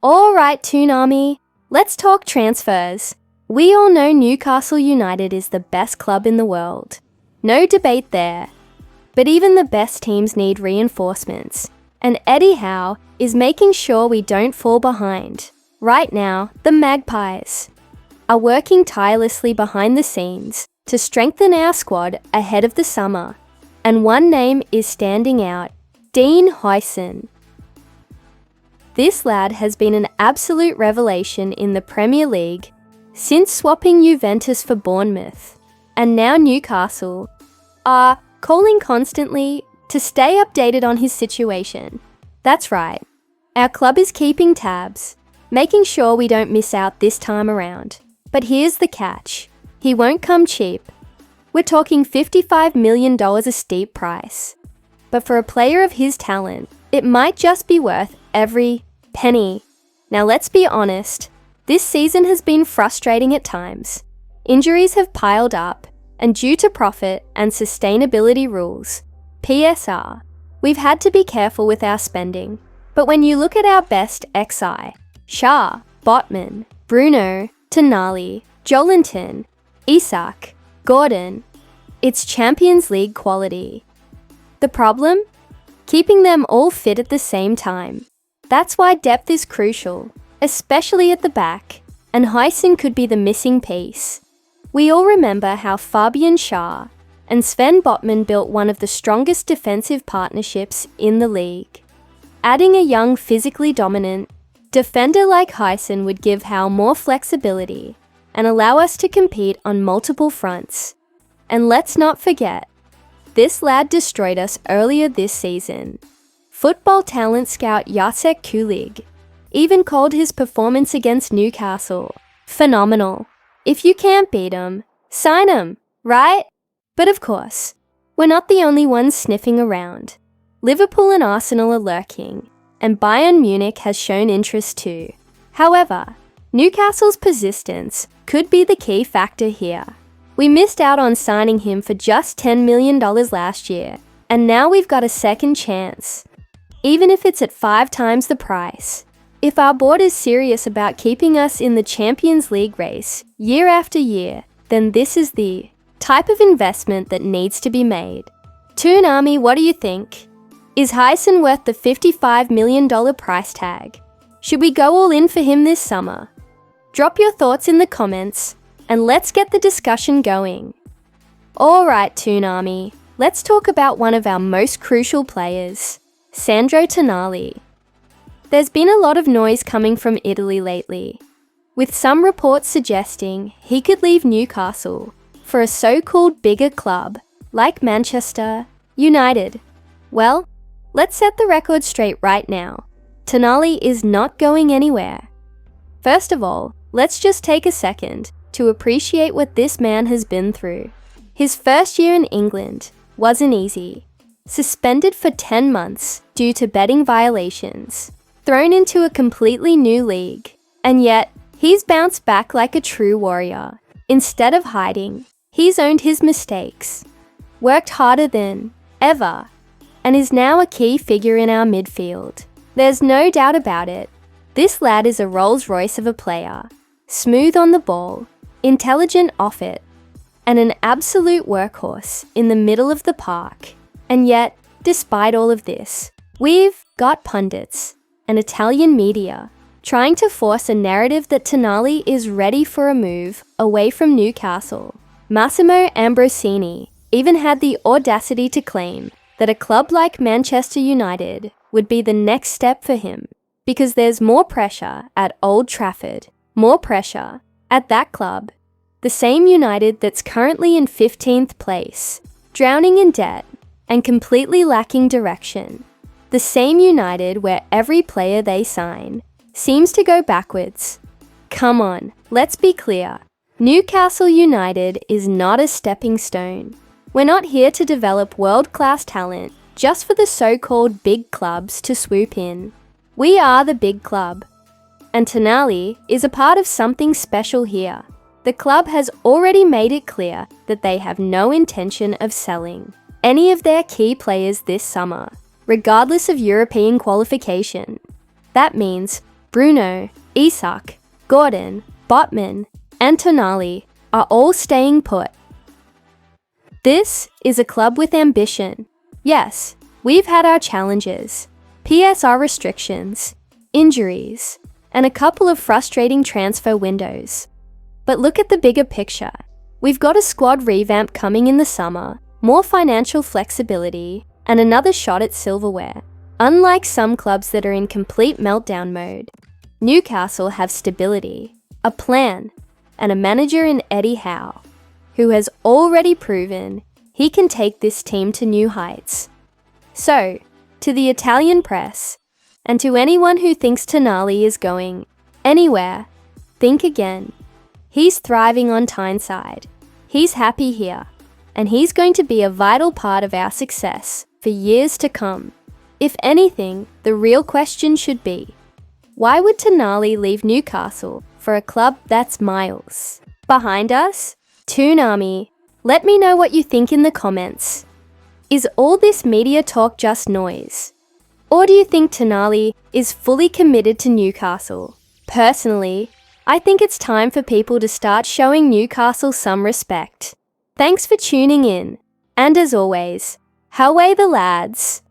Alright, Tonali, let's talk transfers. We all know Newcastle United is the best club in the world. No debate there. But even the best teams need reinforcements. And Eddie Howe is making sure we don't fall behind. Right now, the Magpies are working tirelessly behind the scenes to strengthen our squad ahead of the summer. And one name is standing out, Dean Huijsen. This lad has been an absolute revelation in the Premier League since swapping Juventus for Bournemouth. And now Newcastle are calling constantly to stay updated on his situation. That's right, our club is keeping tabs, making sure we don't miss out this time around. But here's the catch, he won't come cheap. We're talking $55 million a steep price. But for a player of his talent, it might just be worth every penny. Now let's be honest, this season has been frustrating at times. Injuries have piled up, and due to profit and sustainability rules, PSR, we've had to be careful with our spending. But when you look at our best XI, Shah, Botman, Bruno, Tonali, Jolinton, Isak, Gordon, it's Champions League quality. The problem? Keeping them all fit at the same time. That's why depth is crucial, especially at the back, and Huijsen could be the missing piece. We all remember how Fabian Schär and Sven Botman built one of the strongest defensive partnerships in the league. Adding a young, physically dominant defender like Huijsen would give Howe more flexibility and allow us to compete on multiple fronts. And let's not forget, this lad destroyed us earlier this season. Football talent scout Jacek Kulig even called his performance against Newcastle phenomenal. If you can't beat him, sign him, right? But of course, we're not the only ones sniffing around. Liverpool and Arsenal are lurking, and Bayern Munich has shown interest too. However, Newcastle's persistence could be the key factor here. We missed out on signing him for just $10 million last year, and now we've got a second chance. Even if it's at 5 times the price. If our board is serious about keeping us in the Champions League race year after year, then this is the type of investment that needs to be made. Tonali, what do you think? Is Huijsen worth the $55 million price tag? Should we go all in for him this summer? Drop your thoughts in the comments, and let's get the discussion going. Alright, Tonali, let's talk about one of our most crucial players, Sandro Tonali. There's been a lot of noise coming from Italy lately, with some reports suggesting he could leave Newcastle for a so-called bigger club like Manchester United. Well, let's set the record straight right now. Tonali is not going anywhere. First of all, let's just take a second to appreciate what this man has been through. His first year in England wasn't easy. Suspended for 10 months due to betting violations. Thrown into a completely new league. And yet, he's bounced back like a true warrior. Instead of hiding, he's owned his mistakes, worked harder than ever, and is now a key figure in our midfield. There's no doubt about it. This lad is a Rolls-Royce of a player. Smooth on the ball, intelligent off it, and an absolute workhorse in the middle of the park. And yet, despite all of this, we've got pundits and Italian media trying to force a narrative that Tonali is ready for a move away from Newcastle. Massimo Ambrosini even had the audacity to claim that a club like Manchester United would be the next step for him because there's more pressure at Old Trafford, more pressure at that club, the same United that's currently in 15th place, drowning in debt and completely lacking direction. The same United where every player they sign seems to go backwards. Come on, let's be clear. Newcastle United is not a stepping stone. We're not here to develop world-class talent just for the so-called big clubs to swoop in. We are the big club. And Tonali is a part of something special here. The club has already made it clear that they have no intention of selling any of their key players this summer, regardless of European qualification. That means Bruno, Isak, Gordon, Botman, and Tonali are all staying put. This is a club with ambition. Yes, we've had our challenges, PSR restrictions, injuries, and a couple of frustrating transfer windows. But look at the bigger picture. We've got a squad revamp coming in the summer, more financial flexibility, and another shot at silverware. Unlike some clubs that are in complete meltdown mode, Newcastle have stability, a plan, and a manager in Eddie Howe, who has already proven he can take this team to new heights. So, to the Italian press, and to anyone who thinks Tonali is going anywhere, think again. He's thriving on Tyneside. He's happy here, and he's going to be a vital part of our success for years to come. If anything, the real question should be, why would Tonali leave Newcastle for a club that's miles behind us? Toonami, let me know what you think in the comments. Is all this media talk just noise? Or do you think Tonali is fully committed to Newcastle? Personally, I think it's time for people to start showing Newcastle some respect. Thanks for tuning in, and as always, Howe the lads!